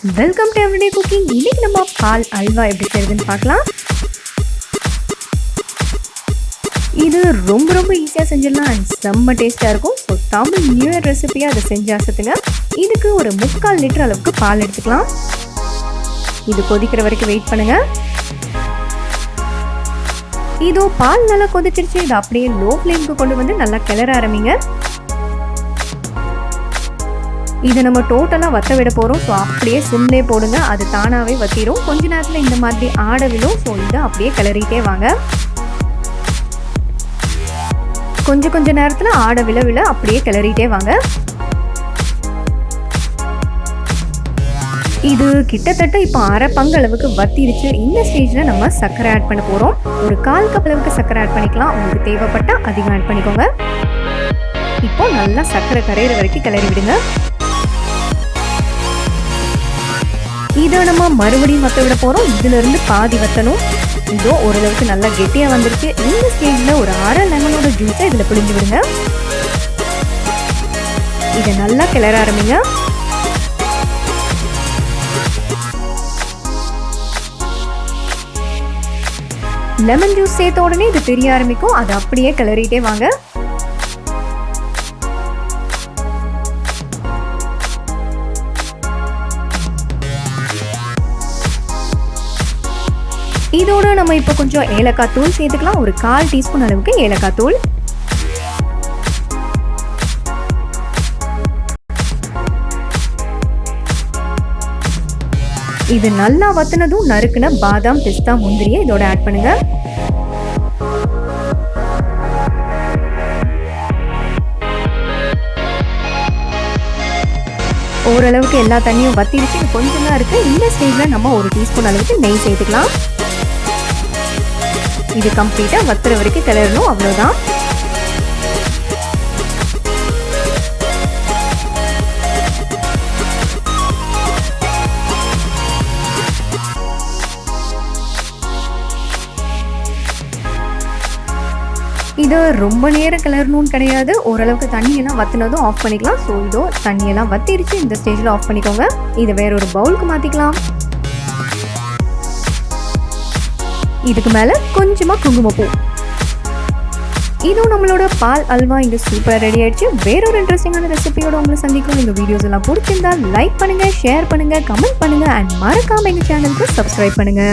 Welcome to everyday cooking. இன்னைக்கு நம்ம பால் அல்வா எப்படி செய்யறதுன்னு பார்க்கலாம். இது ரொம்ப ஈஸியாக செஞ்சிடலாம் அண்ட் செம்ம டேஸ்ட்டாக இருக்கும். ஸோ தமிழ் நியூ இயர் ரெசிபியாக அதை செஞ்சு ஆசத்துங்க. இதுக்கு ஒரு 3/4 லிட்டர் அளவுக்கு பால் எடுத்துக்கலாம். இது கொதிக்கிற வரைக்கும் வெயிட் பண்ணுங்க. இதோ பால் நல்லா கொதிச்சிருச்சு. இது அப்படியே லோ ஃப்ளேமுக்கு கொண்டு வந்து நல்லா கிளற ஆரம்பிங்க. இதை நம்ம டோட்டலாக வற்ற விட போகிறோம். ஸோ அப்படியே சிம்லே போடுங்க, அது தானாகவே வற்றிடும். கொஞ்ச நேரத்தில் இந்த மாதிரி ஆட விழும். ஸோ இதை அப்படியே கிளறிட்டே வாங்க. கொஞ்ச நேரத்தில் ஆட விழ அப்படியே கிளறிட்டே வாங்க. இது கிட்டத்தட்ட இப்போ அரை பங்கு அளவுக்கு வத்திருச்சு. இந்த ஸ்டேஜில் நம்ம சர்க்கரை ஆட் பண்ண போகிறோம். ஒரு 1/4 கப் அளவுக்கு சர்க்கரை ஆட் பண்ணிக்கலாம். உங்களுக்கு தேவைப்பட்டால் அதிகம் ஆட் பண்ணிக்கோங்க. இப்போ நல்லா சர்க்கரை கரையிற வரைக்கும் கிளறி விடுங்க. இதை நம்ம மறுபடியும் வற்ற விட போகிறோம். இதிலிருந்து பாதி வற்றணும். இதோ ஓரளவுக்கு நல்லா கெட்டியாக வந்துருச்சு. இந்த ஸ்டேஜில் ஒரு அரை லெமனோட ஜூஸை இதில் பிழிஞ்சு விடுங்க. இதை நல்லா கிளற ஆரம்பிங்க. லெமன் ஜூஸ் சேர்த்த உடனே இது தெரிய ஆரம்பிக்கும். அதை அப்படியே கிளறிட்டே வாங்க. இதோட நம்ம இப்போ கொஞ்சம் ஏலக்காய் தூள் சேர்த்துக்கலாம். ஒரு 1/4 டீஸ்பூன் அளவுக்கு ஏலக்காய் தூள். இது நல்லா வத்தினதும் நறுக்குன பாதாம், பிஸ்தா, முந்திரியை இதோட ஆட் பண்ணுங்க. ஓரளவுக்கு எல்லா தண்ணியும் வத்திருச்சு. கொஞ்சம் தான் இருக்கு. இந்த ஸ்டேஜ்ல நம்ம 1 டீஸ்பூன் அளவுக்கு நெய் சேர்த்துக்கலாம். இது கம்ப்ளீட்டா வத்துற வரைக்கும் கிளறணும். அவ்வளவுதான். இது ரொம்ப நேரம் கிளறணும்னு கிடையாது. ஓரளவுக்கு தண்ணியெல்லாம் வத்தினதும் ஆஃப் பண்ணிக்கலாம். ஸோ இதோ தண்ணியெல்லாம் வத்திருச்சு. இந்த ஸ்டேஜில் ஆஃப் பண்ணிக்கோங்க. இதை வேற ஒரு பவுலுக்கு மாற்றிக்கலாம். இதுக்கு மேலே கொஞ்சமாக குங்குமப்பூ. இதுவும் நம்மளோட பால் அல்வா இங்கே சூப்பர் ரெடி ஆயிடுச்சு. வேறொரு இன்ட்ரெஸ்டிங்கான ரெசிபியோட உங்களை சந்திக்கும். இந்த வீடியோஸ் எல்லாம் பிடிச்சிருந்தா லைக் பண்ணுங்க, ஷேர் பண்ணுங்க, கமெண்ட் பண்ணுங்க அண்ட் மறக்காம எங்கள் சேனலுக்கு சப்ஸ்கிரைப் பண்ணுங்க.